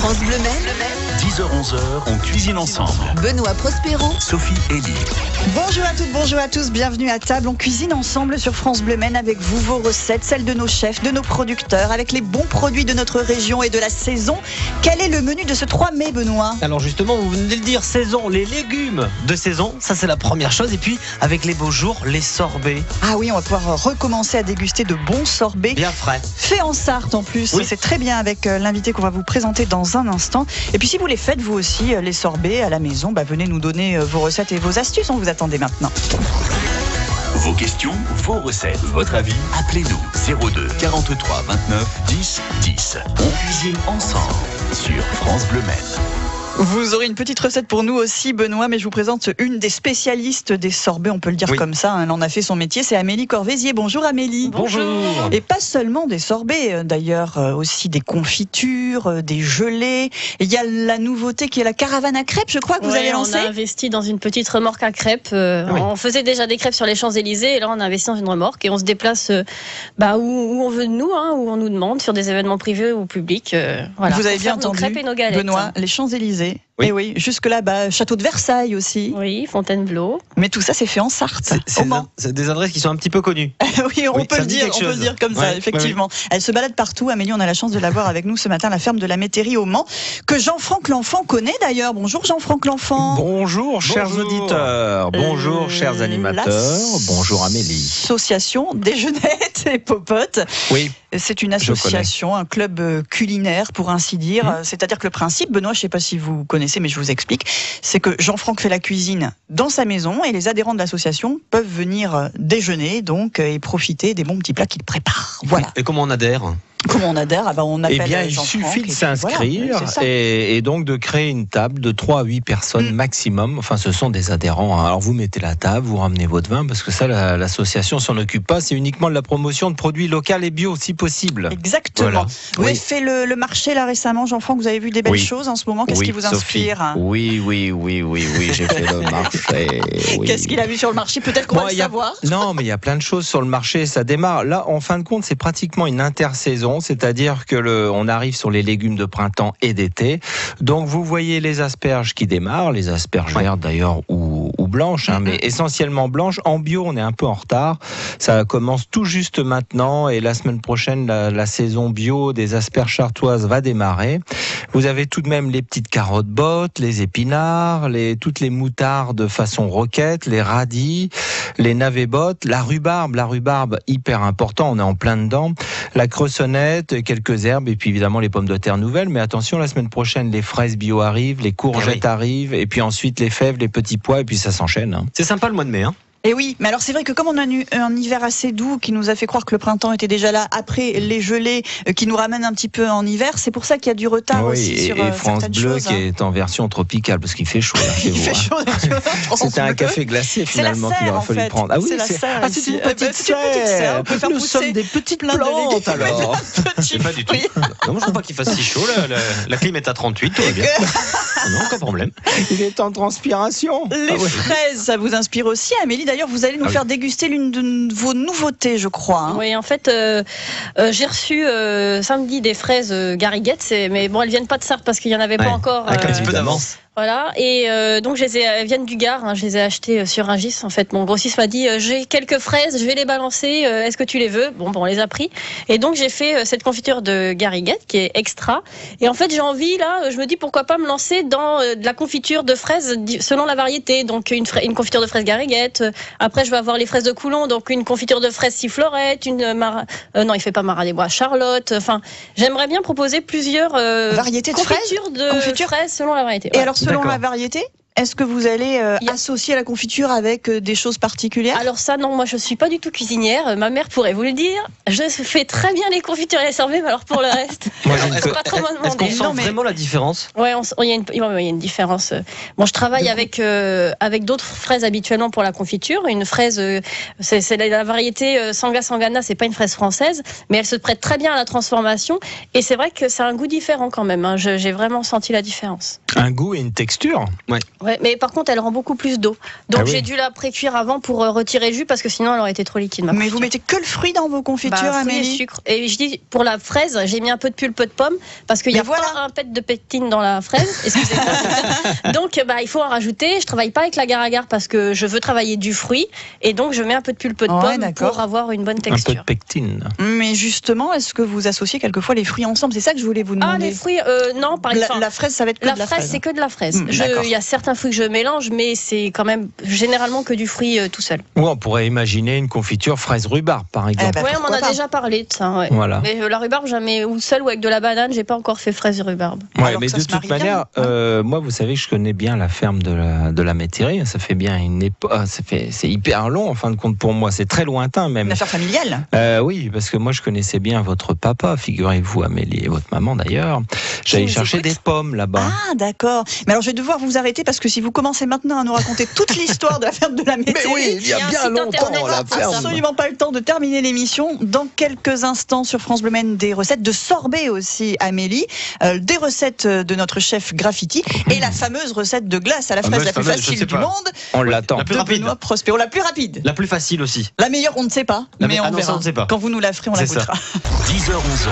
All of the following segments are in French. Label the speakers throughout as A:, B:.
A: France Bleu Maine,
B: 10h-11h, on cuisine ensemble.
A: Benoît Prospero,
B: Sophie Elie.
C: Bonjour à toutes, bonjour à tous, bienvenue à table. On cuisine ensemble sur France Bleu Maine avec vous vos recettes, celles de nos chefs, de nos producteurs, avec les bons produits de notre région et de la saison. Quel est le menu de ce 3 mai, Benoît ?
D: Alors justement, vous venez de le dire, saison, les légumes de saison, ça c'est la première chose. Et puis avec les beaux jours, les sorbets.
C: Ah oui, on va pouvoir recommencer à déguster de bons sorbets.
D: Bien frais.
C: Fait en Sarthe en plus,
D: Oui.
C: C'est très bien avec l'invité qu'on va vous présenter dans un instant. Et puis si vous les faites vous aussi, les sorbets à la maison, venez nous donner vos recettes et vos astuces, on vous attendait maintenant.
B: Vos questions, vos recettes, votre avis, appelez-nous 02 43 29 10 10. On cuisine ensemble sur France Bleu Maine.
C: Vous aurez une petite recette pour nous aussi, Benoît, mais je vous présente une des spécialistes des sorbets, on peut le dire comme ça, elle en a fait son métier, c'est Amélie Corvézier. Bonjour Amélie.
D: Bonjour.
C: Et pas seulement des sorbets, d'ailleurs, aussi des confitures, des gelées. Il y a la nouveauté qui est la caravane à crêpes, je crois que vous avez lancé.
E: On a investi dans une petite remorque à crêpes. On faisait déjà des crêpes sur les Champs-Élysées et là on a investi dans une remorque et on se déplace où on veut de nous, où on nous demande, sur des événements privés ou publics.
C: Vous avez bien entendu,
E: nos crêpes et nos galettes.
C: Benoît, les Champs-Élysées.
D: Oui.
C: Et oui, jusque-là, château de Versailles aussi.
E: Oui, Fontainebleau.
C: Mais tout ça, c'est fait en Sarthe.
D: C'est des adresses qui sont un petit peu connues.
C: Oui, on peut
D: ça
C: le
D: dit
C: dire,
D: quelque
C: on peut le
D: chose.
C: dire comme ça,
D: Ouais,
C: effectivement. Elle se balade partout. Amélie, on a la chance de la voir avec nous ce matin à la ferme de la Métairie au Mans, que Jean-Franck L'Enfant connaît d'ailleurs. Bonjour Jean-Franck L'Enfant.
F: Bonjour chers auditeurs, bonjour chers animateurs, bonjour Amélie.
C: Association Déjeunettes et Popotes.
F: Oui.
C: C'est une association, un club culinaire pour ainsi dire. C'est-à-dire que le principe, Benoît, je ne sais pas si vous connaissez, mais je vous explique, c'est que Jean-Franck fait la cuisine dans sa maison et les adhérents de l'association peuvent venir déjeuner donc et profiter des bons petits plats qu'il prépare. Voilà.
D: Et comment on adhère ?
C: Comment on adhère ? On appelle
F: Eh bien, il
C: Jean-Franck
F: suffit de
C: et puis
F: s'inscrire
C: voilà, c'est ça.
F: et donc de créer une table de 3 à 8 personnes maximum. Enfin, ce sont des adhérents. Alors, vous mettez la table, vous ramenez votre vin, parce que ça, l'association s'en occupe pas. C'est uniquement de la promotion de produits locaux et bio, si possible.
C: Exactement.
F: Voilà.
C: Vous avez fait le marché là récemment, Jean-Franck, vous avez vu des belles choses en ce moment. Qu'est-ce qui vous
F: Sophie.
C: inspire ?
F: Oui, j'ai fait le marché. Oui.
C: Qu'est-ce qu'il a vu sur le marché ? Peut-être qu'on va le savoir.
F: Non, mais il y a plein de choses sur le marché. Ça démarre. Là, en fin de compte, c'est pratiquement une intersaison, c'est-à-dire que on arrive sur les légumes de printemps et d'été. Donc, vous voyez les asperges qui démarrent, les asperges vertes d'ailleurs ou blanches, mais essentiellement blanches. En bio, on est un peu en retard. Ça commence tout juste maintenant et la semaine prochaine, la saison bio des asperges chartoises va démarrer. Vous avez tout de même les petites carottes bottes, les épinards, toutes les moutardes façon roquette, les radis, les navets bottes, la rhubarbe hyper important, on est en plein dedans, la cressonnette, quelques herbes et puis évidemment les pommes de terre nouvelles. Mais attention, la semaine prochaine, les fraises bio arrivent, les courgettes arrivent et puis ensuite les fèves, les petits pois et puis ça s'enchaîne.
D: C'est sympa le mois de mai.
C: Et oui, mais alors c'est vrai que comme on a eu un hiver assez doux qui nous a fait croire que le printemps était déjà là, après les gelées qui nous ramènent un petit peu en hiver, c'est pour ça qu'il y a du retard aussi sur
F: et France
C: certaines
F: Bleu
C: choses.
F: qui est en version tropicale parce qu'il fait chaud là chez
C: Il
F: vous.
C: fait chaud.
F: C'était un café glacé finalement qu'il aurait fallu prendre. Ah oui,
C: c'est la serre.
F: c'est
C: ici.
F: une petite serre.
C: On peut faire
F: Nous
C: pousser
F: sommes des petites
C: plein de
F: plantes
C: légumes.
F: alors.
C: Petit
D: Pas du tout.
C: fruit.
D: Non, moi je ne veux pas qu'il fasse si chaud. La clim est à 38, tout va bien. Non, aucun problème.
F: Il est en transpiration.
C: Les fraises, ça vous inspire aussi, Amélie. D'ailleurs, vous allez nous faire déguster l'une de vos nouveautés, je crois.
E: Oui, en fait, j'ai reçu samedi des fraises Gariguette, mais bon, elles viennent pas de Sarthe parce qu'il y en avait pas encore.
D: Avec un petit peu d'avance.
E: Voilà, et donc elles viennent du Gard, je les ai achetées sur Rungis. En fait, mon grossiste m'a dit j'ai quelques fraises, je vais les balancer, est-ce que tu les veux ? Bon, on les a pris. Et donc j'ai fait cette confiture de Gariguette qui est extra. Et en fait, j'ai envie là, je me dis pourquoi pas me lancer dans de la confiture de fraises selon la variété. Donc une confiture de fraises Gariguette. Après, je vais avoir les fraises de Coulon, donc une confiture de fraises Sifflorette, non, il fait pas Marat des Bois, Charlotte. Enfin, j'aimerais bien proposer plusieurs
C: variétés de
E: confitures de fraises selon la variété.
C: Et alors, selon la variété, est-ce que vous allez associer la confiture avec des choses particulières ?
E: Alors ça, non, moi je suis pas du tout cuisinière. Ma mère pourrait vous le dire. Je fais très bien les confitures et les sorbets, mais alors pour le reste, c'est pas trop me
D: Est-ce qu'on
E: demander.
D: sent vraiment la différence ?
E: Ouais, il y a une différence. Bon, je travaille avec d'autres fraises habituellement pour la confiture. Une fraise, c'est la variété Sanga Sangana, c'est pas une fraise française, mais elle se prête très bien à la transformation. Et c'est vrai que c'est un goût différent quand même. J'ai vraiment senti la différence.
F: Un goût et une texture.
E: Ouais, mais par contre, elle rend beaucoup plus d'eau. Donc
F: Ah oui.
E: j'ai dû la pré-cuire avant pour retirer le jus parce que sinon elle aurait été trop liquide.
C: Mais vous mettez que le fruit dans vos confitures,
E: fruits et
C: Amélie?
E: sucre. Et je dis pour la fraise, j'ai mis un peu de pulpe de pomme parce qu'il y a
C: Mais voilà.
E: pas un pet de pectine dans la fraise. Excusez-moi. Donc il faut en rajouter. Je travaille pas avec l'agar-agar parce que je veux travailler du fruit et donc je mets un peu de pulpe de
C: Ouais,
E: pomme
C: d'accord.
E: pour avoir une bonne
F: Un peu
E: texture.
F: de pectine.
C: Mais justement, est-ce que vous associez quelquefois les fruits ensemble? C'est ça que je voulais vous
E: Ah,
C: demander.
E: les fruits, non, par exemple.
C: La fraise, ça va être que
E: La
C: de la
E: fraise,
C: fraise.
E: c'est que de la fraise.
C: D'accord.
E: Il y a certains fruits que je mélange, mais c'est quand même généralement que du fruit tout seul.
F: Ou on pourrait imaginer une confiture fraise rhubarbe, par exemple.
C: Bah,
E: ouais, on en
C: pourquoi
E: a
C: pas.
E: déjà parlé de ça. Ouais.
F: Voilà.
E: Mais la rhubarbe, jamais ou seule ou avec de la banane, j'ai pas encore fait fraise et rhubarbe.
F: Ouais,
C: Alors
F: mais
C: que ça
F: de
C: se
F: toute
C: marie bien,
F: manière, moi, vous savez que je connais bien la ferme de la Métairie. Ça fait bien une époque. C'est hyper long, en fin de compte, pour moi. C'est très lointain, même.
C: Une affaire familiale.
F: Oui, parce que moi, je connaissais bien votre papa, figurez-vous, Amélie, et votre maman d'ailleurs. J'allais
C: nous
F: chercher
C: écoute.
F: des pommes là-bas.
C: Ah, d'accord. Mais alors, je vais devoir vous arrêter parce que si vous commencez maintenant à nous raconter toute l'histoire de la ferme de la Métairie,
F: il y a
E: Il y a un
F: bien
E: site
F: longtemps,
E: internet,
F: la
E: hein,
F: ferme.
C: absolument pas le temps de terminer l'émission. Dans quelques instants sur France Bleu Maine, des recettes de sorbet aussi, Amélie, des recettes de notre chef Graffiti et la fameuse recette de glace à la fraise la plus
D: fameuse, je
C: facile
D: sais
C: du
D: pas.
C: monde
F: On l'attend.
D: La plus
C: de
D: rapide.
C: Benoît Prospero. La plus rapide.
D: La plus facile aussi.
C: La meilleure, on ne sait pas, mais on
D: non, ça,
C: verra.
D: on ne sait pas.
C: Quand vous nous la ferez, on la
D: C'est ça.
C: goûtera.
B: 10h-11h,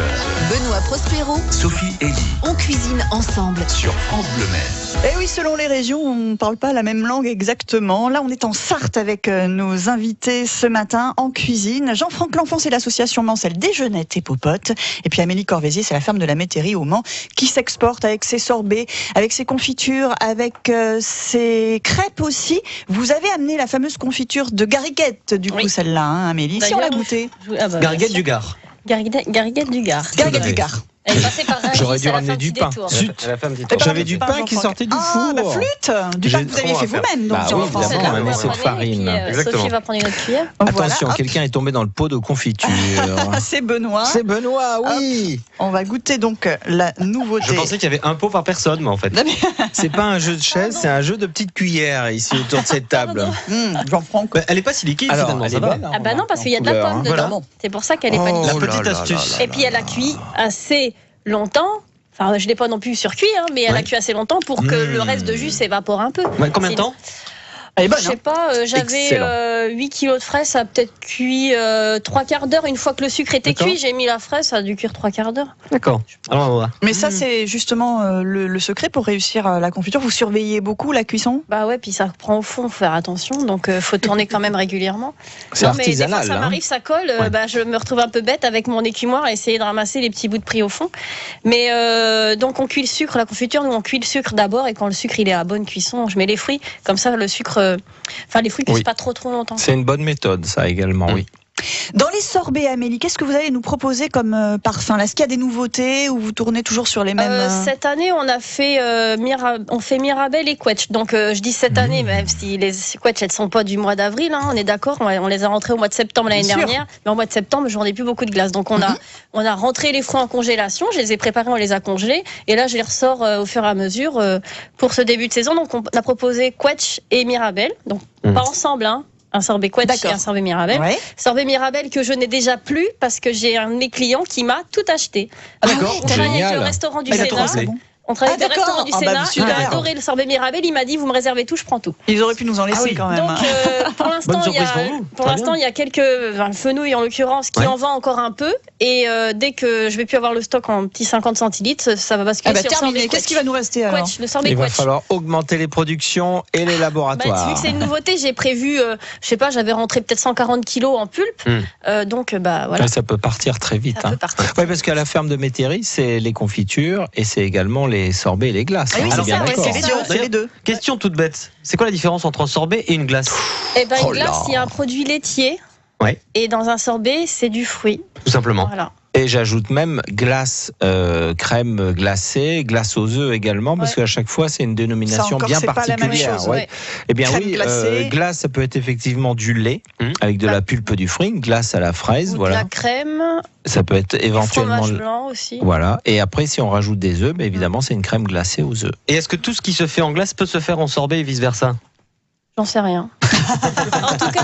A: Benoît Prospero,
B: Sophie et Lee
A: on cuisine ensemble.
B: sur France Bleu Maine.
C: Et oui, selon les régions, on ne parle pas la même langue exactement. Là, on est en Sarthe avec nos invités ce matin en cuisine. Jean-Franck L'Enfant, c'est l'association Mancel Déjeunette et Popote. Et puis Amélie Corvézier, c'est la ferme de la Métairie au Mans, qui s'exporte avec ses sorbets, avec ses confitures, avec ses crêpes aussi. Vous avez amené la fameuse confiture de Gariguette, du coup,
E: Oui.
C: celle-là, hein, Amélie. Si on l'a
E: D'ailleurs,
C: goûtée.
E: Ah bah,
D: Gariguette
E: merci.
D: du Gard.
E: Gariguette du Gard.
C: Gariguette du Gard.
E: Elle est passée par Rungis
F: J'aurais dû
E: à la
F: ramener
E: fin
F: du
E: du
F: pain.
E: détour.
F: Zut.
C: Et
F: J'avais du
C: pas
F: pain qui
C: Jean-Franck.
F: sortait du
C: Ah,
F: four.
C: la flûte. Du
F: J'ai
C: pain que vous aviez
F: trop
C: fait
F: à faire.
C: vous-même, donc,
F: Bah oui,
C: Jean-Franck.
F: évidemment,
E: C'est là,
F: un
E: on va
F: essai de
E: prendre
F: farine.
E: une, et puis,
D: Exactement.
E: Sophie va prendre une autre cuillère.
C: Voilà,
F: Attention,
C: hop.
F: quelqu'un est tombé dans le pot de confiture.
C: Ah, c'est Benoît.
F: C'est Benoît, oui.
C: On va goûter donc la nouveauté.
D: Je pensais qu'il y avait un pot par personne, mais en fait.
F: C'est pas un jeu de chaise, c'est un jeu de petites cuillères ici autour de cette table.
C: Jean-Franck.
D: Bah, elle est pas si liquide
F: Alors,
D: finalement,
F: elle
D: ça
F: est
D: va.
F: belle.
E: Ah bah non, parce qu'il y a de la
F: couleur,
E: pomme
F: hein.
E: dedans.
D: Voilà.
E: C'est pour ça qu'elle est pas
F: Oh,
E: liquide.
D: La petite
F: là là
D: astuce.
F: là là
E: Et puis elle a cuit assez longtemps. Enfin, je l'ai pas non plus surcuit, hein, mais elle a
D: Ouais.
E: cuit assez longtemps pour que le reste de jus s'évapore un peu.
D: Ouais, combien de temps?
C: Elle est bonne,
E: Je sais pas, j'avais
F: Excellent.
E: 8 kilos de fraises, ça a peut-être cuit 3 quarts d'heure. Une fois que le sucre était
D: D'accord.
E: cuit, j'ai mis la fraise, ça a dû cuire 3 quarts d'heure.
D: D'accord. Alors on va voir.
C: Mais ça, c'est justement le secret pour réussir la confiture. Vous surveillez beaucoup la cuisson.
E: Bah ouais, puis ça prend au fond, faut faire attention, donc faut tourner quand même régulièrement.
F: C'est
E: Non, mais des fois
F: artisanal.
E: ça
F: hein.
E: m'arrive, ça colle,
F: Ouais.
E: bah, je me retrouve un peu bête avec mon écumoire à essayer de ramasser les petits bouts de prix au fond. Mais donc on cuit le sucre, la confiture, nous on cuit le sucre d'abord et quand le sucre il est à bonne cuisson, je mets les fruits, comme ça le sucre, les fruits cuisent
F: Oui.
E: pas trop longtemps.
F: C'est une bonne méthode, ça également, oui.
C: Dans les sorbets, Amélie, qu'est-ce que vous allez nous proposer comme parfum? Est-ce qu'il y a des nouveautés ou vous tournez toujours sur les mêmes
E: Cette année, on a fait on fait Mirabelle et Quetch. Donc je dis cette année, même si les Quetch elles sont pas du mois d'avril, hein, on est d'accord. On les a rentrés au mois de septembre l'année
C: Bien sûr.
E: dernière, mais au mois de septembre, je vendais plus beaucoup de glace. Donc on a rentré les fruits en congélation. Je les ai préparés, on les a congelés, et là je les ressors au fur et à mesure pour ce début de saison. Donc on a proposé Quetch et Mirabelle, donc pas ensemble, hein. Un sorbet Quetch et
C: D'accord.
E: un sorbet Mirabelle.
C: Ouais.
E: Sorbet Mirabelle que je n'ai déjà plus parce que j'ai un de mes clients qui m'a tout acheté.
D: D'accord.
E: On travaille avec
F: Génial.
E: le restaurant du
C: Mais la
E: Sénat.
C: France, c'est bon.
E: On travaille
C: Ah,
E: avec le
C: d'accord.
E: restaurant du
C: Ah, bah,
E: Sénat. Il
C: super.
E: a adoré le sorbet Mirabelle. Il m'a dit, vous me réservez tout, je prends tout.
C: Ils auraient pu nous en laisser quand même.
E: Donc, pour l'instant,
D: Bonne
E: il y a,
D: surprise pour vous.
E: pour
D: Très
E: l'instant, il y a quelques, le fenouil en l'occurrence, qui
D: Ouais.
E: en vend encore un peu. Et dès que je vais plus avoir le stock en petits 50 centilitres, ça va basculer
C: Ah bah,
E: sur
C: terminé.
E: sorbet
C: Qu'est-ce qui va nous rester alors?
E: Quetch, le sorbet
F: Il va
E: Quetch.
F: falloir augmenter les productions et les
E: Bah,
F: laboratoires.
E: vu que c'est une nouveauté, j'ai prévu, je sais pas, j'avais rentré peut-être 140 kilos en pulpe. Donc, bah voilà.
F: Ouais, ça peut partir très vite.
E: Ça
F: hein.
E: peut partir.
F: Ouais, parce qu'à la ferme de Métairie, c'est les confitures et c'est également les sorbets et les glaces.
C: Ah oui,
F: hein,
C: c'est
F: on est bien
C: ça, ouais,
F: d'accord.
C: c'est les deux. C'est les deux.
D: Question toute bête. C'est quoi la différence entre un sorbet et une glace?
E: Et ben,
F: Oh
E: une glace,
F: là.
E: il y a un produit laitier.
D: Ouais.
E: Et dans un sorbet, c'est du fruit.
D: Tout simplement.
E: Voilà.
F: Et j'ajoute même glace, crème glacée, glace aux œufs également, parce
E: Ouais.
F: qu'à chaque fois, c'est une dénomination
C: encore,
F: bien
C: c'est pas la même
F: particulière.
C: chose,
F: ouais.
E: ouais.
F: Eh bien
C: Crème
F: oui,
C: glacée.
F: glace, ça peut être effectivement du lait avec de la pulpe du fruit, une glace à la fraise,
E: Ou de
F: voilà.
E: la crème,
F: Ça peut être
E: du
F: éventuellement.
E: fromage blanc aussi.
F: Voilà. Et après, si on rajoute des œufs, ben évidemment, c'est une crème glacée aux œufs.
D: Et est-ce que tout ce qui se fait en glace peut se faire en sorbet et vice versa?
E: J'en sais rien. En tout cas,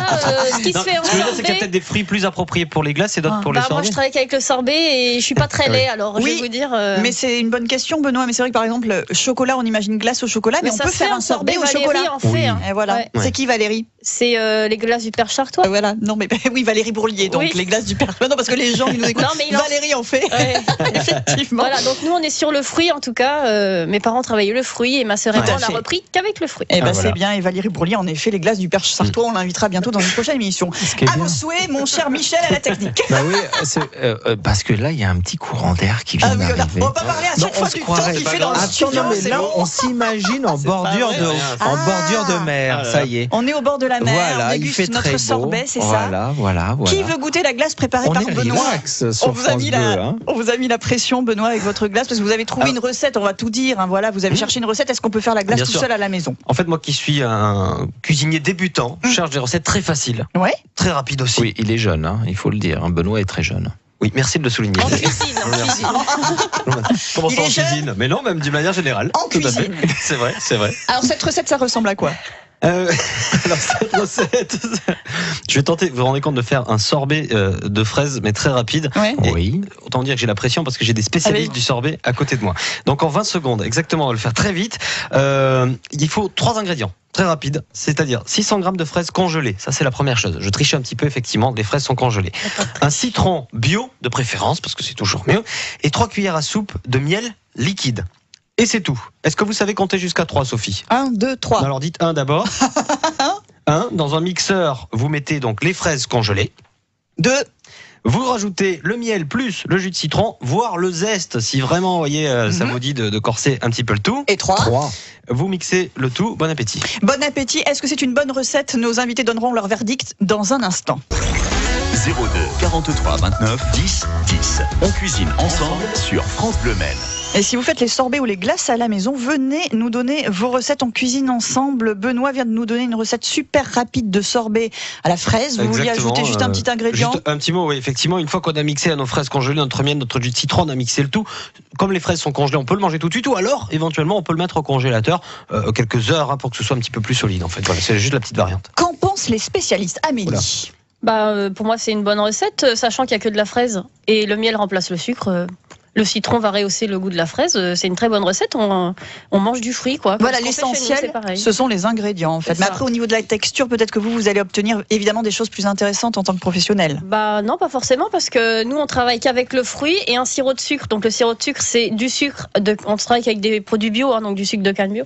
E: ce qui se fait en
D: Ce que je veux dire, c'est qu'il y a
E: sorbet.
D: peut-être des fruits plus appropriés pour les glaces et d'autres pour les
E: Moi,
D: sorbets.
E: je travaille qu'avec le sorbet et je suis pas très lait, alors je
C: Oui,
E: vais vous dire.
C: Mais c'est une bonne question, Benoît. Mais c'est vrai que par exemple, chocolat, on imagine glace au chocolat, mais on
E: ça
C: peut
E: se fait
C: faire
E: en
C: un sorbet au
E: Valérie
C: chocolat.
E: en fait.
D: Oui.
E: Hein.
C: Et voilà.
E: Ouais.
C: C'est qui Valérie?
E: C'est les glaces du Père Chartois.
C: Voilà. Non, mais oui, Valérie Bourlier. Donc
E: Oui.
C: les glaces du Père. Non, parce que les gens ils nous écoutent.
E: Non, mais il en-
C: Valérie en fait.
E: Ouais.
C: Effectivement.
E: Voilà, donc nous on est sur le fruit en tout cas. Mes parents travaillaient le fruit et ma sœur et
C: Tout
E: moi
C: à
E: on a
C: fait.
E: repris qu'avec le fruit.
C: Eh ben
F: voilà.
C: c'est bien. Et Valérie Bourlier, en effet, les glaces du Père Sartois, on l'invitera bientôt dans une prochaine émission.
F: Ce qui est
C: À
F: bien.
C: vos souhaits, mon cher Michel, à la technique.
F: Bah oui, parce que là, il y a un petit courant d'air qui vient
C: Ah oui, voilà.
F: d'arriver.
C: On va pas parler à
F: Non,
C: chaque
F: on
C: fois
F: se
C: du temps
F: croirait.
C: qu'il fait dans le
F: Attends,
C: studio.
F: non, mais
C: c'est
F: là,
C: bon.
F: on s'imagine en bordure de, en bordure de mer. Ça y est.
C: On est au bord de la mer,
F: Voilà,
C: on
F: il
C: déguste
F: fait très
C: notre
F: beau.
C: sorbet, c'est ça.
F: Voilà.
C: Qui veut goûter la glace préparée
F: On
C: par
F: est
C: Benoît?
F: relax sur
C: On vous a
F: France
C: mis
F: 2,
C: la, on vous a mis la pression, Benoît, avec votre glace, parce que vous avez trouvé une recette. On va tout dire. Hein, voilà, vous avez cherché une recette. Est-ce qu'on peut faire la glace
D: Bien
C: tout
D: sûr.
C: seul à la maison?
D: En fait, moi qui suis un cuisinier débutant, je cherche des recettes très faciles,
C: Ouais.
D: très rapides aussi.
F: Oui, il est jeune, hein, il faut le dire. hein, Benoît est très jeune.
D: Oui, merci de le souligner.
E: En cuisine, en
D: Merci.
E: cuisine.
D: Comment
C: Il
D: ça
C: est
D: en
C: jeune
D: cuisine? Mais non, même d'une manière générale.
C: En
D: Tout à fait.
C: cuisine.
D: C'est vrai, c'est vrai.
C: Alors cette recette, ça ressemble à quoi?
D: Alors cette recette, je vais tenter. Vous vous rendez compte de faire un sorbet de fraises, mais très rapide.
C: Ouais.
D: Et
F: Oui.
D: autant dire que j'ai la pression parce que j'ai des spécialistes du sorbet à côté de moi. Donc en 20 secondes, exactement, on va le faire très vite. Il faut 3 ingrédients. Très rapide, c'est-à-dire 600 grammes de fraises congelées. Ça, c'est la première chose. Je triche un petit peu, effectivement, les fraises sont congelées. Un citron bio, de préférence, parce que c'est toujours mieux. Et 3 cuillères à soupe de miel liquide. Et c'est tout. Est-ce que vous savez compter jusqu'à 3, Sophie?
C: 1, 2, 3.
D: Alors dites 1 d'abord. 1, dans un mixeur, vous mettez donc les fraises congelées.
C: 2.
D: Vous rajoutez le miel plus le jus de citron, voire le zeste, si vraiment, vous voyez, ça vous dit de corser un petit peu le tout.
C: Et 3.
F: 3.
D: Vous mixez le tout. Bon appétit.
C: Bon appétit. Est-ce que c'est une bonne recette? Nos invités donneront leur verdict dans un instant.
B: 02 43 29 10 10. On cuisine ensemble sur France Bleu Maine.
C: Et si vous faites les sorbets ou les glaces à la maison, venez nous donner vos recettes en cuisine ensemble. Benoît vient de nous donner une recette super rapide de sorbet à la fraise. Vous vouliez
D: Exactement,
C: ajouter juste un petit ingrédient?
D: Juste un petit mot, oui, effectivement, une fois qu'on a mixé à nos fraises congelées, notre miel, notre jus de citron, on a mixé le tout. Comme les fraises sont congelées, on peut le manger tout de suite, ou alors, éventuellement, on peut le mettre au congélateur quelques heures pour que ce soit un petit peu plus solide, en fait. Voilà, c'est juste la petite variante.
C: Qu'en pensent les spécialistes? Amélie.
E: Pour moi, c'est une bonne recette, sachant qu'il n'y a que de la fraise et le miel remplace le sucre. Le citron va rehausser le goût de la fraise. C'est une très bonne recette. On mange du fruit, quoi.
C: Voilà,
E: Comme ce qu'on fait chez nous,
C: l'essentiel,
E: c'est pareil.
C: ce sont les ingrédients en fait.
E: C'est
C: Mais
E: ça.
C: après, au niveau de la texture, peut-être que vous allez obtenir évidemment des choses plus intéressantes en tant que professionnel.
E: Non, pas forcément, parce que nous, on travaille qu'avec le fruit et un sirop de sucre. Donc, le sirop de sucre, c'est du sucre. On travaille avec des produits bio, hein, donc du sucre de canne bio.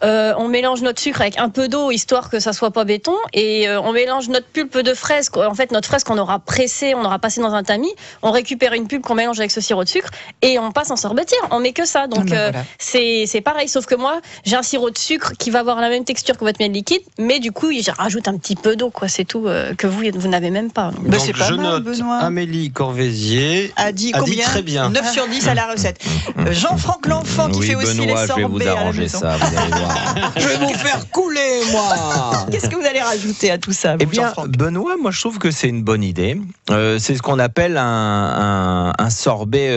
E: On mélange notre sucre avec un peu d'eau, histoire que ça soit pas béton. Et on mélange notre pulpe de fraise. En fait, notre fraise qu'on aura pressée, on aura passé dans un tamis. On récupère une pulpe qu'on mélange avec ce sirop de sucre et on passe en sorbetière. On met que ça. Donc,
C: Voilà.
E: c'est pareil. Sauf que moi, j'ai un sirop de sucre qui va avoir la même texture que votre miel liquide. Mais du coup, je rajoute un petit peu d'eau, quoi. C'est tout, que vous n'avez même pas. Donc,
C: Bah,
D: Donc,
C: c'est pas
D: je
C: mal,
D: note
C: Benoît.
D: Amélie Corvézier.
C: A dit
D: A dit
C: combien?
D: très bien.
C: 9 sur 10 à la recette. Jean-Franck L'Enfant qui
F: oui,
C: fait aussi
F: Benoît,
C: les
F: je vais vous
C: sorbets à la
F: arranger
C: maison.
F: ça, vous allez voir. Je vais vous faire couler, moi.
C: Qu'est-ce que vous allez rajouter à tout ça,
F: Eh
C: vous,
F: bien,
C: Jean-Franck?
F: Benoît, moi je trouve que c'est une bonne idée. C'est ce qu'on appelle un sorbet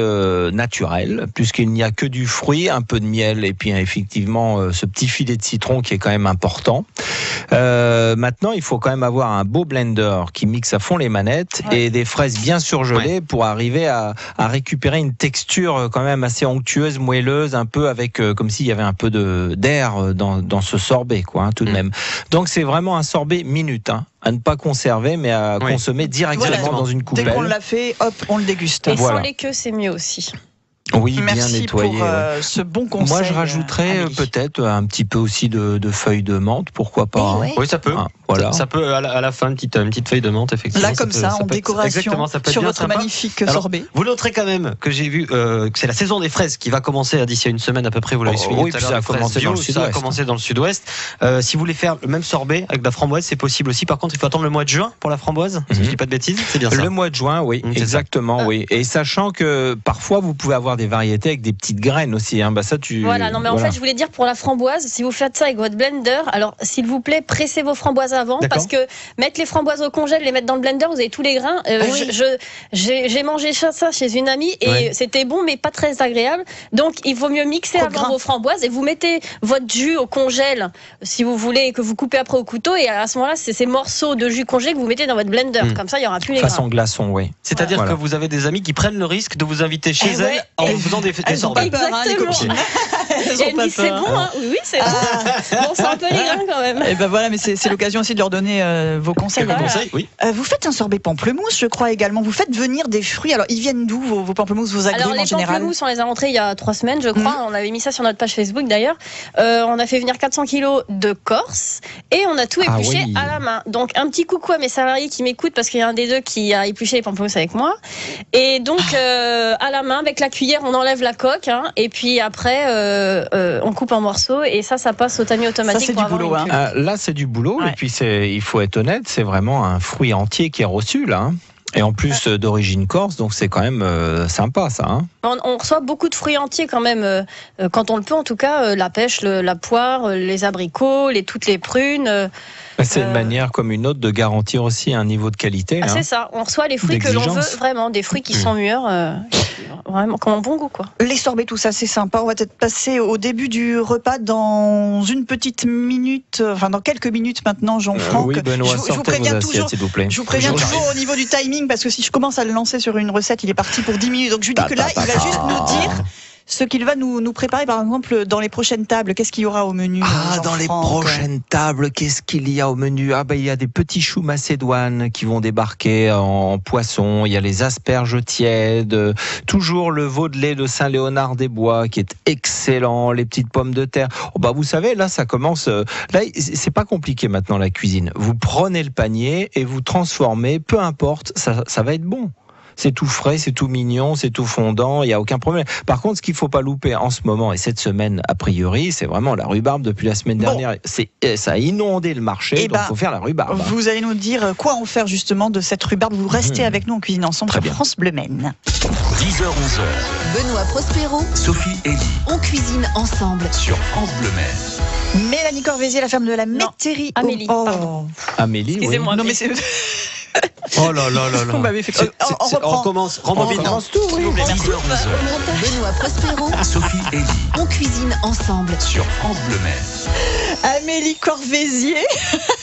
F: naturel, puisqu'il n'y a que du fruit, un peu de miel et puis effectivement ce petit filet de citron qui est quand même important. Maintenant, il faut quand même avoir un beau blender qui mixe à fond les manettes et des fraises bien surgelées pour arriver à récupérer une texture quand même assez onctueuse, moelleuse, un peu avec comme s'il y avait un peu d'air dans ce sorbet, quoi, hein, tout de même. Donc c'est vraiment un sorbet minute, hein, à ne pas conserver, mais à consommer directement
C: Voilà.
F: dans une
C: Dès
F: coupelle.
C: qu'on l'a fait, hop, on le déguste.
E: et
F: Voilà.
E: sans les queues, c'est mieux aussi.
F: Oui, bien
C: Merci
F: nettoyé.
C: pour
F: ouais.
C: ce bon conseil.
F: Moi, je rajouterais
C: Amélie.
F: peut-être un petit peu aussi de feuilles de menthe, pourquoi pas. hein.
D: Oui, ça peut.
F: Ah, voilà.
D: Ça peut à la fin une petite feuille de menthe, effectivement.
C: Là, comme
D: peut-
C: ça, en
D: peut être-
C: décoration,
D: exactement, ça peut être
C: sur
D: bien
C: votre
D: sympa.
C: magnifique
D: Alors,
C: sorbet.
D: Vous noterez quand même que j'ai vu que c'est la saison des fraises qui va commencer d'ici à une semaine à peu près. Vous l'avez souligné
F: oui,
D: tout à
F: puis
D: l'heure,
F: ça a
D: les fraises
F: commencé
D: bio,
F: dans le
D: ça a
F: sud-ouest.
D: commencé dans le sud-ouest. Si vous voulez faire le même sorbet avec de la framboise, c'est possible aussi. Par contre, il faut attendre le mois de juin pour la framboise. Si je dis pas de bêtises, c'est bien ça.
F: Le mois de juin, oui,
D: C'est ça.
F: exactement, oui. Et sachant que parfois vous pouvez avoir des des variétés avec des petites graines aussi. Hein. Bah, ça,
E: Voilà, non mais en fait je voulais dire pour la framboise, si vous faites ça avec votre blender, alors s'il vous plaît pressez vos framboises avant, parce que mettre les framboises au congèle, les mettre dans le blender, vous avez tous les grains. J'ai mangé ça chez une amie et c'était bon mais pas très agréable. Donc il vaut mieux mixer avant vos framboises et vous mettez votre jus au congèle si vous voulez, que vous coupez après au couteau, et à ce moment-là c'est ces morceaux de jus congelé que vous mettez dans votre blender. Comme ça il n'y aura plus les grains.
F: Façon glaçon, oui.
D: C'est-à-dire que vous avez des amis qui prennent le risque de vous inviter chez elles en vous faisant des sorbets.
C: Les copines.
E: Elle dit c'est bon, hein. Oui, c'est bon. Bon, c'est un peu les grains quand même.
C: Et ben voilà, mais c'est l'occasion aussi de leur donner vos conseils.
D: Oui.
C: Vous faites un sorbet pamplemousse, je crois également. Vous faites venir des fruits. Alors, ils viennent d'où vos pamplemousses, vos agrumes en général?
E: Alors, les pamplemousses, on les a rentrés il y a 3 semaines, je crois. On avait mis ça sur notre page Facebook d'ailleurs. On a fait venir 400 kilos de Corse et on a tout épluché à la main. Donc, un petit coucou à mes salariés qui m'écoutent parce qu'il y a un des deux qui a épluché les pamplemousses avec moi. Et donc, à la main, avec la cuillère, on enlève la coque. Et puis après, on coupe en morceaux et ça passe au tamis automatique.
C: Ça, c'est du boulot.
F: Là, c'est du boulot. Et puis, il faut être honnête, c'est vraiment un fruit entier qui est reçu, là. Et en plus d'origine corse, donc c'est quand même sympa, ça. Hein.
E: On reçoit beaucoup de fruits entiers quand même, quand on le peut en tout cas, la pêche, la poire, les abricots, toutes les prunes.
F: C'est une manière comme une autre de garantir aussi un niveau de qualité.
E: C'est ça, on reçoit les fruits que l'on veut, vraiment, des fruits qui sont mûrs, vraiment comme un bon goût, quoi.
C: Les sorbets, tout ça, c'est sympa. On va peut-être passer au début du repas dans une petite minute, dans quelques minutes maintenant, Jean-Franck.
F: Oui, Benoît,
C: je vous préviens toujours,
F: s'il vous plaît.
C: Je vous préviens toujours au niveau du timing, parce que si je commence à le lancer sur une recette, il est parti pour 10 minutes. Donc je lui dis que là, il va juste nous dire ce qu'il va nous préparer, par exemple, dans les prochaines tables. Qu'est-ce qu'il y aura au menu?
F: Dans les prochaines tables, qu'est-ce qu'il y a au menu? Il y a des petits choux macédoines qui vont débarquer en poisson. Il y a les asperges tièdes. Toujours le veau de lait de Saint-Léonard-des-Bois qui est excellent. Les petites pommes de terre. Vous savez, là, ça commence. Là, c'est pas compliqué maintenant, la cuisine. Vous prenez le panier et vous transformez. Peu importe, ça va être bon. C'est tout frais, c'est tout mignon, c'est tout fondant, il n'y a aucun problème. Par contre, ce qu'il ne faut pas louper en ce moment, et cette semaine, a priori, c'est vraiment la rhubarbe depuis la semaine dernière. Ça a inondé le marché, donc il faut faire la rhubarbe.
C: Vous allez nous dire quoi en faire justement de cette rhubarbe. Vous restez avec nous en cuisine ensemble sur France Bleu Maine.
B: 10h-11h.
A: Benoît Prospero,
B: Sophie Elie.
A: On cuisine ensemble
B: sur France Bleu Maine.
C: Mélanie Corvézier, la femme de la métairie.
E: Amélie, pardon.
F: Amélie,
E: excusez-moi.
C: Non, mais c'est...
D: Oh là là là là.
C: On m'avait fait...
D: On recommence. Rembobine.
B: tout, oui. 10h-11h.
A: Benoît Prospero,
B: Sophie Elie.
A: on cuisine ensemble
B: sur France Bleu Maine.
C: Amélie Corvézier,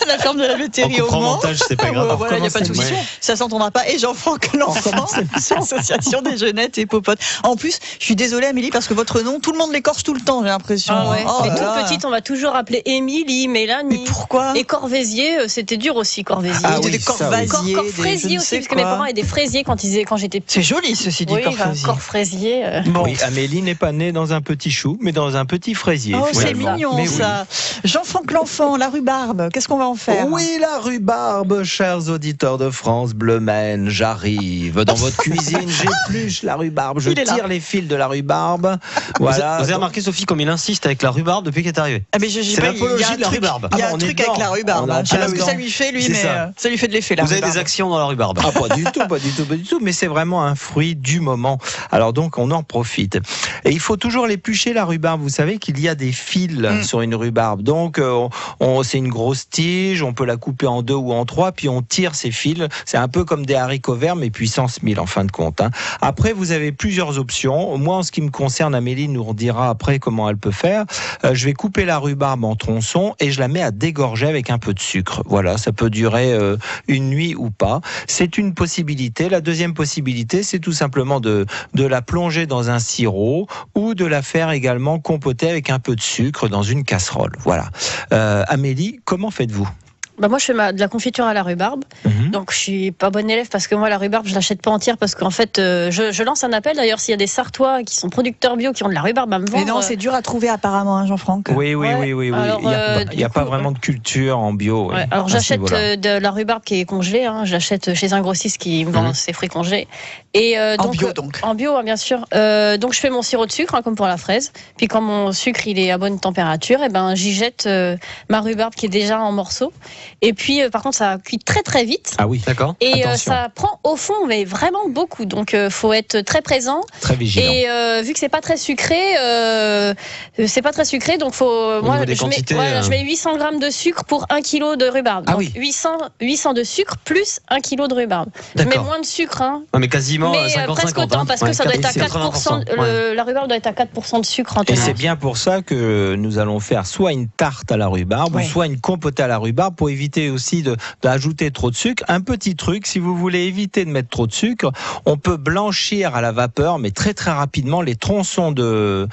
C: la femme de la métairie au Mans.
D: montage, c'est pas grave.
C: Voilà, il n'y a pas de souci. Ça s'entendra pas. Et Jean-Franck L'Enfant, association des jeunettes et popotes. En plus, je suis désolée Amélie, parce que votre nom, tout le monde l'écorche tout le temps, j'ai l'impression.
E: Et toute petite, on va toujours appeler Émilie, Mélanie.
C: Mais pourquoi?
E: Et Corvézier, c'était dur aussi, Corvézier.
C: Des Corvasiers,
E: Corfraisier aussi, parce que mes parents étaient des fraisiers quand j'étais petite.
C: C'est joli ceci dit, Corfraisier.
E: Corfraisier.
F: Oui, Amélie n'est pas née dans un petit chou, mais dans un petit fraisier.
C: Oh, c'est mignon ça. Jean-Franck L'Enfant, la rhubarbe, qu'est-ce qu'on va en faire?
F: Oui, la rhubarbe, chers auditeurs de France Bleu Maine, j'arrive dans votre cuisine, j'épluche la rhubarbe, je tire les fils de la rhubarbe. Voilà.
D: Vous avez remarqué, Sophie, comme il insiste avec la rhubarbe depuis qu'il est arrivé.
C: C'est
D: l'apologie de la rhubarbe.
C: Il y a un truc avec la rhubarbe. Je sais pas ce que ça lui fait, lui, mais ça lui fait de l'effet.
D: Vous avez des actions dans la rhubarbe?
F: Pas du tout, mais c'est vraiment un fruit du moment. Alors donc, on en profite. Et il faut toujours l'éplucher, la rhubarbe. Vous savez qu'il y a des fils sur une rhubarbe. Donc, c'est une grosse tige, on peut la couper en 2 ou en 3, puis on tire ces fils. C'est un peu comme des haricots verts, mais puissance 1000 en fin de compte. Après, vous avez plusieurs options. Moi, en ce qui me concerne, Amélie nous redira après comment elle peut faire. Je vais couper la rhubarbe en tronçons et je la mets à dégorger avec un peu de sucre. Voilà, ça peut durer une nuit ou pas. C'est une possibilité. La deuxième possibilité, c'est tout simplement de la plonger dans un sirop ou de la faire également compoter avec un peu de sucre dans une casserole. Voilà. Amélie, comment faites-vous ?
E: Moi, je fais de la confiture à la rhubarbe. Donc, je suis pas bonne élève parce que moi, la rhubarbe, je l'achète pas entière parce qu'en fait, je lance un appel. D'ailleurs, s'il y a des Sartois qui sont producteurs bio qui ont de la rhubarbe à me vendre.
C: Mais non, c'est dur à trouver apparemment, Jean-Franck.
F: Oui. Alors, il n'y a pas vraiment de culture en bio.
E: Ouais. Alors, j'achète de la rhubarbe qui est congelée. Je l'achète chez un grossiste qui me vend ses fruits congelés. Et
C: en bio, donc.
E: En bio, bien sûr. Donc, je fais mon sirop de sucre, comme pour la fraise. Puis, quand mon sucre il est à bonne température, j'y jette ma rhubarbe qui est déjà en morceaux. Et puis, par contre, ça cuit très très vite.
F: Ah oui,
D: D'accord.
E: Et
F: Attention.
E: ça prend au fond, mais vraiment beaucoup. Donc, faut être très présent.
F: très vigilant.
E: Et vu que c'est pas très sucré, donc faut. Moi,
D: niveau des
E: je mets,
D: quantités,
E: je mets 800 grammes de sucre pour 1 kg de rhubarbe.
F: Ah
E: Donc,
F: oui.
E: 800 de sucre plus 1 kg de rhubarbe. Je mets
D: D'accord.
E: moins de sucre, hein.
D: Ouais, mais quasiment
E: Mais
D: 50-50.
E: presque autant, parce que ça doit être à 4%. La rhubarbe doit être à 4% de sucre en
F: Et
E: théorie.
F: c'est bien pour ça que nous allons faire soit une tarte à la rhubarbe,
C: Ouais.
F: ou soit une compotée à la rhubarbe, pour éviter aussi d'ajouter trop de sucre. Un petit truc, si vous voulez éviter de mettre trop de sucre, on peut blanchir à la vapeur, mais très très rapidement, les tronçons de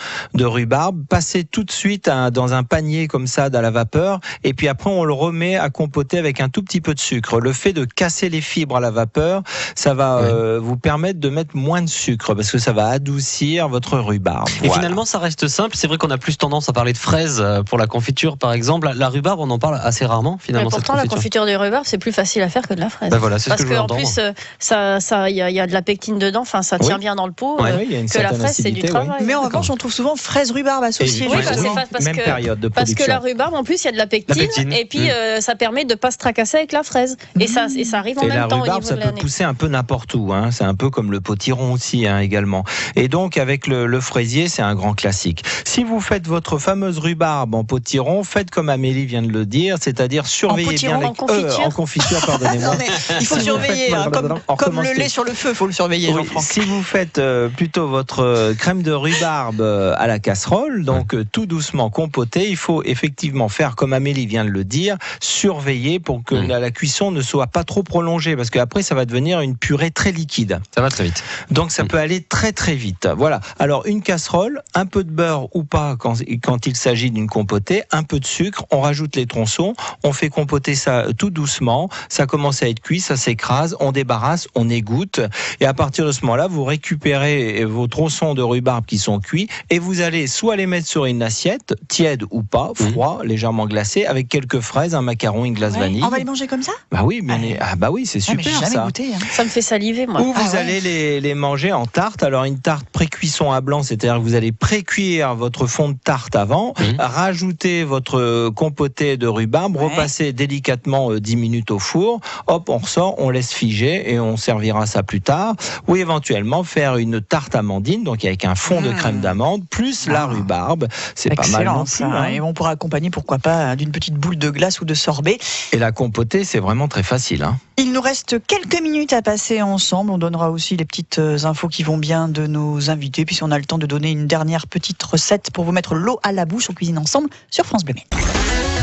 F: rhubarbe, passer tout de suite dans un panier comme ça, à la vapeur, et puis après on le remet à compoter avec un tout petit peu de sucre. Le fait de casser les fibres à la vapeur, ça va vous permettre de mettre moins de sucre, parce que ça va adoucir votre rhubarbe.
D: Et
F: Voilà.
D: finalement, ça reste simple. C'est vrai qu'on a plus tendance à parler de fraises pour la confiture, par exemple. La rhubarbe, on en parle assez rarement,
E: Mais
D: finalement, cette
E: pourtant, la
D: confiture.
E: confiture de rhubarbe, c'est plus facile à faire que de la fraise.
D: Ben voilà, c'est ce
E: Parce
D: que je voulais
E: qu'en
D: entendre.
E: plus, il y a de la pectine dedans, enfin, ça tient
F: Oui.
E: bien dans le pot.
F: Ouais, il y a une
E: que la
F: certaine
E: fraise, c'est du
F: acidité,
E: travail.
C: Mais en
D: D'accord.
C: revanche, on trouve souvent fraise rhubarbe associée.
F: Et
E: Oui,
C: justement.
E: parce que-
F: période de
E: Parce
F: production.
E: que la rhubarbe, en plus, il y a de la pectine, et puis ça permet de pas se tracasser avec la fraise. Et ça arrive en
F: Et la
E: même temps au
F: rhubarbe,
E: niveau
F: ça
E: de
F: peut
E: l'année.
F: pousser un peu n'importe où. Hein. C'est un peu comme le potiron aussi, hein, également. Et donc, avec le fraisier, c'est un grand classique. Si vous faites votre fameuse rhubarbe en potiron, faites comme Amélie vient de le dire, c'est-à-dire surveillez
C: potiron,
F: bien
E: en confiture.
F: en confiture, pardonnez-moi.
C: Non, mais il faut
F: Si vous
C: surveiller,
F: faites-
C: hein, comme le
F: recommencez.
C: lait sur le feu, il faut le surveiller,
F: Oui,
C: Jean-Franck.
F: si vous faites plutôt votre crème de rhubarbe à la casserole, donc tout doucement compoté, il faut effectivement faire comme Amélie vient de le dire, surveiller pour que la cuisson ne soit pas trop prolongée, parce qu'après ça va devenir une purée très liquide.
D: Ça va très vite.
F: Donc ça peut aller très très vite. Voilà. Alors une casserole, un peu de beurre ou pas quand il s'agit d'une compotée, un peu de sucre, on rajoute les tronçons, on fait compoter ça tout doucement, ça commence à être cuit, ça s'écrase, on débarrasse, on égoutte, et à partir de ce moment-là, vous récupérez vos tronçons de rhubarbe qui sont cuits, et vous allez soit les mettre sur une assiette, tiède ou pas, froid, légèrement glacé, avec quelques fraises, un macaron, une glace vanille.
C: On va les manger comme ça?
F: Bah oui, bah oui, c'est
C: Ah, mais
F: super
C: j'ai jamais
F: ça.
C: goûté. Hein.
E: Ça me fait saliver, moi.
F: Ou vous
C: Ah ouais.
F: allez les manger en tarte. Alors une tarte pré-cuisson à blanc, c'est-à-dire que vous allez pré-cuire votre fond de tarte avant, rajouter votre compoté de rhubarbe, repasser délicatement 10 minutes au four, hop, on ressort, on laisse figer et on servira ça plus tard. Ou éventuellement faire une tarte amandine, donc avec un fond de crème d'amande, plus la rhubarbe. C'est pas mal non plus.
C: ça.
F: Hein.
C: Et on pourra accompagner, pourquoi pas, d'une petite boule de glace ou de sorbet.
F: Et la compotée, c'est vraiment très facile. Hein.
C: Il nous reste quelques minutes à passer ensemble. On donnera aussi les petites infos qui vont bien de nos invités. Puis si on a le temps de donner une dernière petite recette pour vous mettre l'eau à la bouche, on cuisine ensemble sur France Bleu Maine.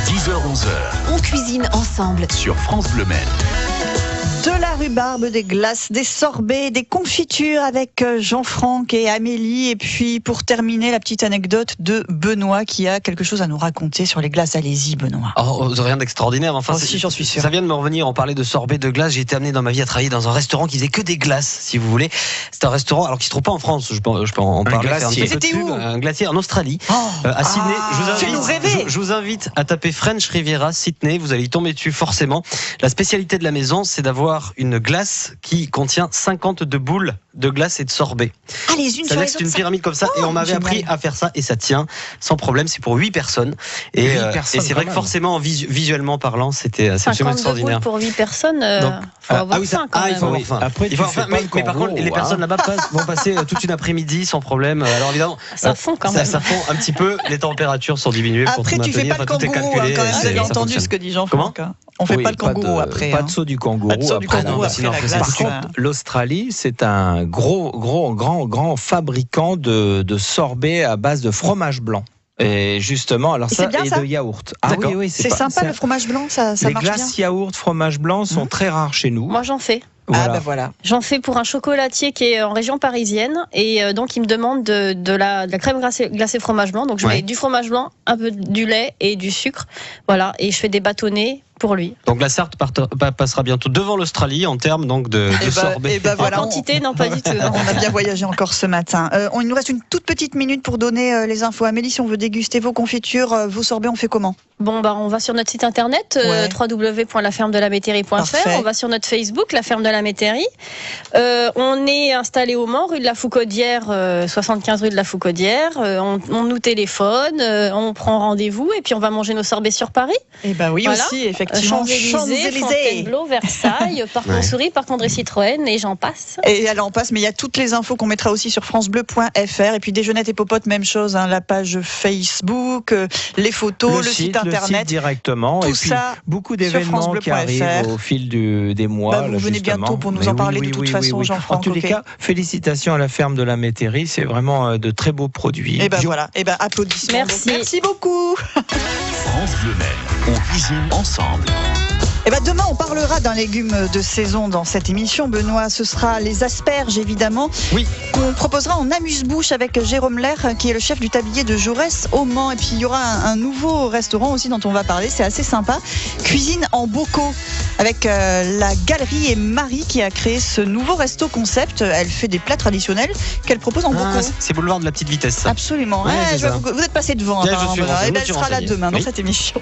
B: 10h-11h
A: On cuisine ensemble.
B: sur France Bleu Maine.
C: De la rhubarbe, des glaces, des sorbets, des confitures avec Jean-Franck et Amélie. Et puis pour terminer, la petite anecdote de Benoît qui a quelque chose à nous raconter sur les glaces. Allez-y Benoît.
D: Oh, rien d'extraordinaire. Enfin,
C: Oh, si, j'en suis sûr.
D: Ça vient de me revenir. On parlait de sorbet de glace. J'ai été amené dans ma vie à travailler dans un restaurant qui faisait que des glaces, si vous voulez. C'est un restaurant, alors qui se trouve pas en France. Je peux en parler.
F: glacier.
D: Faire un petit peu de
C: C'était
D: pub.
C: où
D: Un glacier en Australie,
C: Oh.
D: à Sydney.
C: Fais-nous rêver.
D: Je vous invite à taper French Riviera Sydney. Vous allez y tomber dessus forcément. La spécialité de la maison, c'est d'avoir une glace qui contient 52 boules de glace et de sorbet.
C: Ah, les unes sur
D: C'est-à-dire
C: les
D: que c'est
C: autres.
D: une pyramide comme ça,
C: Oh,
D: et on m'avait
C: génial.
D: appris à faire ça, et ça tient sans problème. C'est pour 8 personnes. Et,
F: 8
D: et
F: personnes,
D: c'est vrai
F: quand
D: que
F: même.
D: forcément, visuellement parlant, c'était absolument
E: 52 boules
D: extraordinaire.
E: pour 8 personnes,
D: Donc,
E: faut avoir
D: oui, ça-
E: faim quand
D: il
E: même.
D: faut avoir faim.
F: Après,
D: Il faut
F: tu
D: avoir faim,
F: fais pas le
D: mais par contre,
F: kangourou,
D: les personnes
F: hein.
D: là-bas vont passer toute une après-midi sans problème. Alors évidemment,
E: Ça fond quand même.
D: ça fond un petit peu. Les températures sont diminuées pour
C: Après,
D: tout
C: tu fais
D: maintenir.
C: pas le
D: Enfin, tout est
C: kangourou,
D: calculé.
C: hein, quand même.
D: c'est-
C: Vous avez
D: ça
C: entendu
D: fonctionne.
C: ce que dit Jean-Franck. hein. On fait
F: Oui,
C: pas le kangourou après.
F: Pas
C: hein.
F: de saut du kangourou.
C: Pas de saut du
F: après,
C: kangourou
F: non.
C: après
D: sinon,
C: la
D: après, c'est
C: glace.
F: Par contre, l'Australie, c'est un grand fabricant de sorbet à base de fromage blanc. Et justement, alors
C: Et
F: ça,
C: c'est bien,
F: et
C: ça
F: de yaourt. Ah
D: D'accord.
F: oui,
C: C'est
F: pas-
C: sympa
F: c'est-
C: le fromage blanc, ça
F: Les
C: marche bien.
F: glaces yaourt, fromage blanc sont très rares chez nous.
E: Moi, j'en fais.
C: Ah bah voilà.
E: J'en fais pour un chocolatier qui est en région parisienne et donc il me demande de la crème glacée fromage blanc. Donc je mets du fromage blanc, un peu du lait et du sucre. Voilà, et je fais des bâtonnets pour lui.
D: Donc la Sarthe passera bientôt devant l'Australie en termes donc de sorbet.
C: Et bah voilà,
E: En quantité, non pas du tout.
C: on a bien voyagé encore ce matin. Il nous reste une toute petite minute pour donner les infos. Amélie, si on veut déguster vos confitures, vos sorbets, on fait comment?
E: Bon, bah, on va sur notre site internet,
C: Ouais.
E: www.lafermedelamétairie.fr.
C: Parfait.
E: On va sur notre Facebook, La Ferme de la Métairie. On est installé au Mans, rue de la Foucaudière, 75 rue de la Foucaudière. On nous téléphone, on prend rendez-vous et puis on va manger nos sorbets sur Paris.
C: Eh ben oui,
E: Voilà.
C: aussi, effectivement. effectivement.
E: Champs-Élysées, Fontainebleau, Versailles, Parc Montsouris, Parc André Citroën, et j'en passe.
C: Et elle en passe, mais il y a toutes les infos qu'on mettra aussi sur francebleu.fr. Et puis Déjeunette et Popote, même chose, hein, la page Facebook, les photos, le site internet.
F: Le site directement.
C: Tout
F: et puis,
C: ça
F: beaucoup d'événements qui arrivent au fil des mois.
C: Vous venez bientôt pour nous en parler de toute façon, Jean-Franck.
F: En tous les cas, félicitations à la ferme de la Métairie. C'est vraiment de très beaux produits.
C: Et ben voilà, applaudissements.
E: Merci.
C: Merci beaucoup.
B: France Bleu Maine, on cuisine ensemble.
C: Demain, on parlera d'un légume de saison dans cette émission, Benoît. Ce sera les asperges, évidemment.
D: Oui.
C: Qu'on proposera en amuse-bouche avec Jérôme Lair, qui est le chef du tablier de Jaurès au Mans. Et puis, il y aura un nouveau restaurant aussi dont on va parler. C'est assez sympa. Cuisine en bocaux avec la Galerie et Marie qui a créé ce nouveau resto concept. Elle fait des plats traditionnels qu'elle propose en bocaux.
D: C'est boulevard de la petite vitesse, ça.
C: Absolument.
D: Ouais,
C: vous êtes passé devant.
D: Bien, je suis
C: elle sera là demain dans cette émission.